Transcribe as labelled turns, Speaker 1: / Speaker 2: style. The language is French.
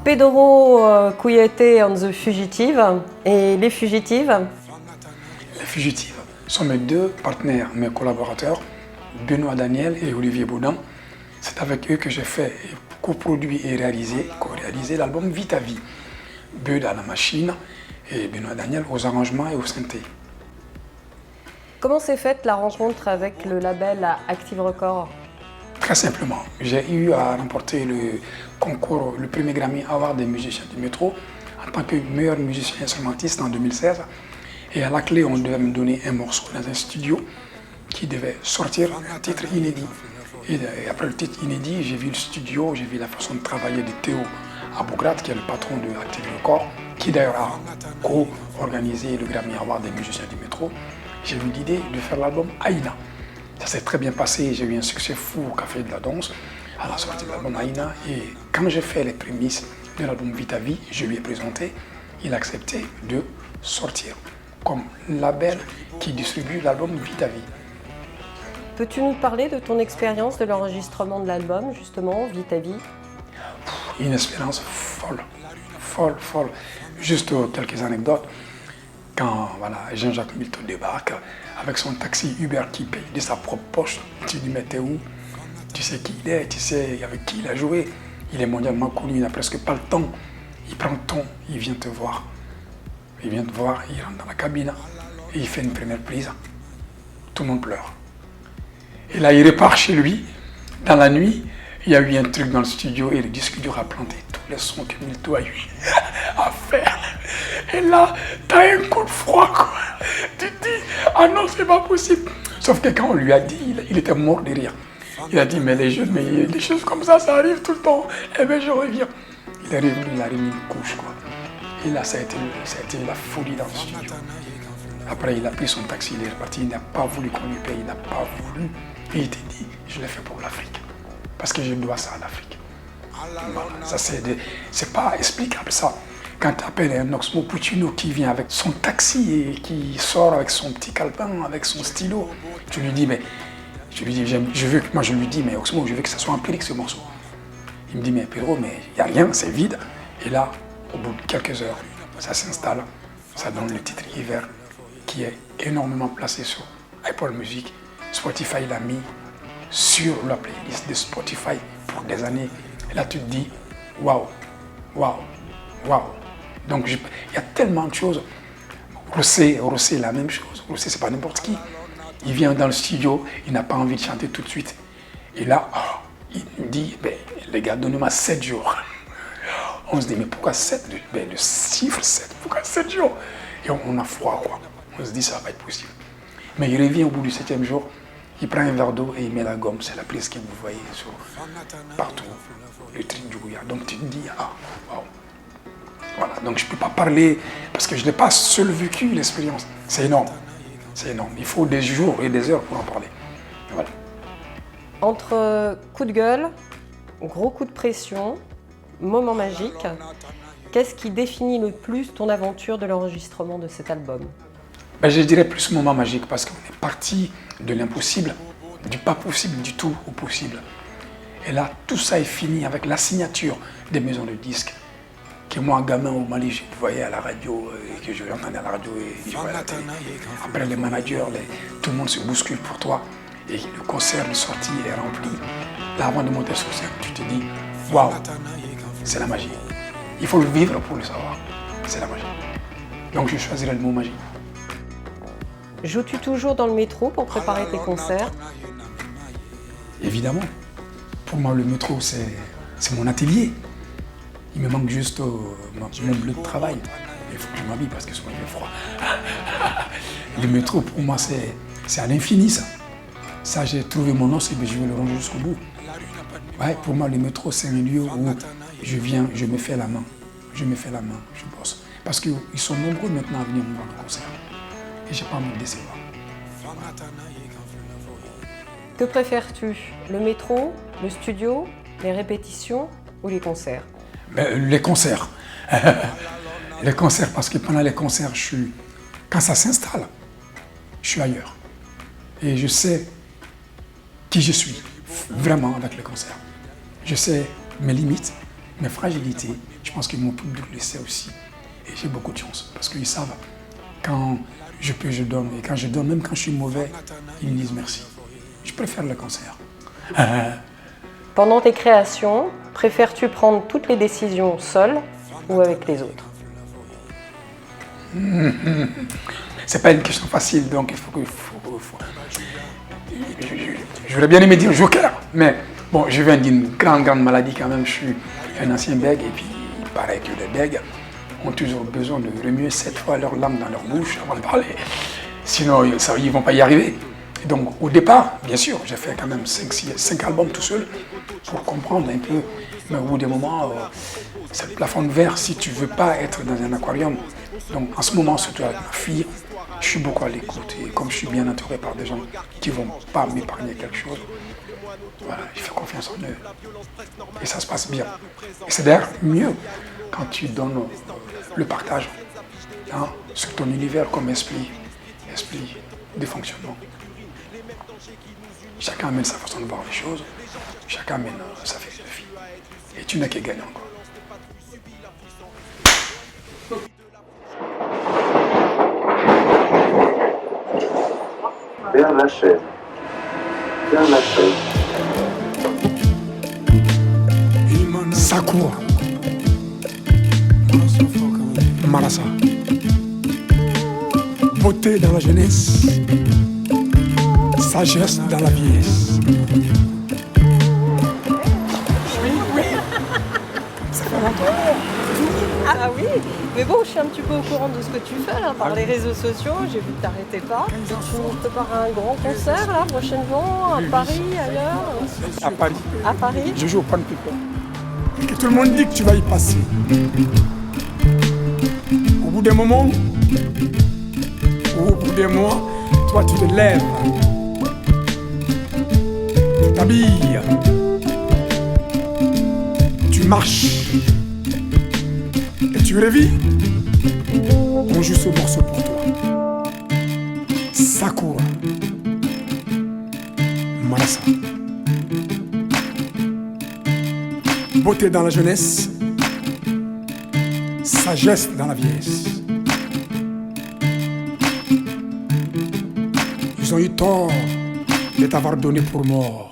Speaker 1: Pedro Cuyete and the Fugitive et Les Fugitives.
Speaker 2: Les Fugitives sont mes deux partenaires, mes collaborateurs, Benoît Daniel et Olivier Baudin. C'est avec eux que j'ai fait, coproduit et co-réalisé l'album Vie ta vie. Bud à la machine et Benoît Daniel aux arrangements et au synthé.
Speaker 1: Comment s'est faite la rencontre avec le label Active Records?
Speaker 2: Très simplement, j'ai eu à remporter le concours, le premier Grammy Award des musiciens du métro en tant que meilleur musicien instrumentiste en 2016. Et à la clé, on devait me donner un morceau dans un studio qui devait sortir un titre inédit. Et après le titre inédit, j'ai vu le studio, j'ai vu la façon de travailler de Théo Abougrat, qui est le patron de Active Records, qui d'ailleurs a co-organisé le Grammy Award des musiciens du métro. J'ai eu l'idée de faire l'album Aïna. Ça s'est très bien passé, j'ai eu un succès fou au Café de la Danse à la sortie de l'album Aïna. Et quand j'ai fait les prémices de l'album Vie ta vie, je lui ai présenté, il a accepté de sortir comme label qui distribue l'album Vie ta vie.
Speaker 1: Peux-tu nous parler de ton expérience de l'enregistrement de l'album, justement, Vie ta vie?
Speaker 2: Une expérience folle. Juste quelques anecdotes. Quand voilà, Jean-Jacques Milteau débarque avec son taxi Uber qui paye de sa propre poche, tu lui mets t'es où? Tu sais qui il est, tu sais avec qui il a joué. Il est mondialement connu, il n'a presque pas le temps. Il prend le temps, il vient te voir. Il vient te voir, il rentre dans la cabine et il fait une première prise. Tout le monde pleure. Et là, il repart chez lui. Dans la nuit, il y a eu un truc dans le studio et le disque dur a planté tous les sons que Milteau a eu à faire. Et là, t'as un coup de froid, quoi. Tu te dis, ah non, c'est pas possible. Sauf que quand on lui a dit, il était mort de rire. Il a dit, mais les choses comme ça arrive tout le temps. Eh bien, je reviens. Il est revenu, il a remis une couche, quoi. Et là, ça a été la folie dans le studio. Après, il a pris son taxi, il est reparti. Il n'a pas voulu qu'on lui paye, il n'a pas voulu. Et il t'a dit, je l'ai fait pour l'Afrique. Parce que je dois ça à l'Afrique. Voilà, ça c'est pas explicable, ça. Quand tu appelles un Oxmo Puccino qui vient avec son taxi et qui sort avec son petit calepin, avec son stylo, tu lui dis, mais je lui dis, mais Oxmo, je veux que ça soit empirique ce morceau. Il me dit, mais Pedro, mais il n'y a rien, c'est vide. Et là, au bout de quelques heures, ça s'installe, ça donne le titre Hiver, qui est énormément placé sur Apple Music. Spotify l'a mis sur la playlist de Spotify pour des années. Et là, tu te dis, waouh. Donc, il y a tellement de choses. Rossé, la même chose. Rossé, c'est pas n'importe qui. Il vient dans le studio, il n'a pas envie de chanter tout de suite. Et là, il me dit, ben, les gars, donnez-moi 7 jours. On se dit, mais pourquoi 7? Ben, le chiffre 7, pourquoi 7 jours? Et on a froid, quoi. On se dit, ça va pas être possible. Mais il revient au bout du 7e jour, il prend un verre d'eau et il met la gomme. C'est la prise que vous voyez partout, le Trinjouya. Donc tu te dis, ah, waouh. Voilà, donc je ne peux pas parler parce que je n'ai pas seul vécu l'expérience. C'est énorme. C'est énorme. Il faut des jours et des heures pour en parler. Voilà.
Speaker 1: Entre coup de gueule, gros coup de pression, moment magique, qu'est-ce qui définit le plus ton aventure de l'enregistrement de cet album?
Speaker 2: Ben, je dirais plus moment magique parce qu'on est parti de l'impossible, du pas possible du tout au possible. Et là, tout ça est fini avec la signature des maisons de disques. Que moi, gamin au Mali, je voyais à la radio, et que je l'entendais à la radio et je voyais à la télé. Après, les managers, tout le monde se bouscule pour toi. Et le concert de sortie est rempli. Là, avant de monter sur scène, tu te dis, waouh, c'est la magie. Il faut le vivre pour le savoir. C'est la magie. Donc, je choisirais le mot magie.
Speaker 1: Joues-tu toujours dans le métro pour préparer tes concerts?
Speaker 2: Évidemment. Pour moi, le métro, c'est mon atelier. Il me manque juste mon bleu de travail. Il faut que je m'habille parce que souvent il fait froid. Le métro, pour moi, c'est à l'infini, ça. Ça, j'ai trouvé mon os et je vais le ranger jusqu'au bout. Ouais, pour moi, le métro, c'est un lieu où je viens, je me fais la main. Je bosse. Parce qu'ils sont nombreux maintenant à venir me voir le concert. Et je n'ai pas à me décevoir.
Speaker 1: Que préfères-tu? Le métro, le studio, les répétitions ou les concerts?
Speaker 2: Les concerts. Les concerts, parce que pendant les concerts, quand ça s'installe, je suis ailleurs. Et je sais qui je suis, vraiment, avec les concerts. Je sais mes limites, mes fragilités, je pense que mon public le sait aussi. Et j'ai beaucoup de chance parce qu'ils savent quand je peux, je donne. Et quand je donne, même quand je suis mauvais, ils me disent merci. Je préfère le concert.
Speaker 1: Pendant tes créations, préfères-tu prendre toutes les décisions seul ou avec les autres?
Speaker 2: C'est pas une question facile, donc il faut que... J'aurais bien aimé dire joker, mais bon, je viens d'une grande maladie quand même. Je suis un ancien bègue et puis il paraît que les bègues ont toujours besoin de remuer 7 fois leur langue dans leur bouche avant de parler. Sinon, ils ne vont pas y arriver. Et donc, au départ, bien sûr, j'ai fait quand même 5 albums tout seul pour comprendre un peu. Mais au bout d'un moment, c'est le plafond de verre si tu ne veux pas être dans un aquarium. Donc, en ce moment, surtout avec ma fille, je suis beaucoup à l'écoute. Et comme je suis bien entouré par des gens qui ne vont pas m'épargner quelque chose, voilà, je fais confiance en eux. Et ça se passe bien. Et c'est d'ailleurs mieux quand tu donnes le partage hein, sur ton univers comme esprit de fonctionnement. Chacun amène sa façon de voir les choses, chacun amène sa philosophie. Et tu n'as qu'à gagner encore.
Speaker 3: Vers la chaise. Vers la chaise.
Speaker 2: Sakura. Marassa. Beauté dans la jeunesse. Sagesse dans la vieillesse.
Speaker 1: Ah oui, mais bon, je suis un petit peu au courant de ce que tu fais là, par les réseaux sociaux, j'ai vu que t'arrêtais pas. Tu prépares un grand concert là, prochainement, à Paris, ailleurs?
Speaker 2: À Paris.
Speaker 1: À Paris?
Speaker 2: Je joue au Pan People. Et tout le monde dit que tu vas y passer. Au bout d'un moment, ou au bout d'un mois, toi tu te lèves, tu t'habilles, tu marches et tu revis. On joue ce morceau pour toi. Sakura. Marassa. Beauté dans la jeunesse, sagesse dans la vieillesse. Ils ont eu tort de t'avoir donné pour mort.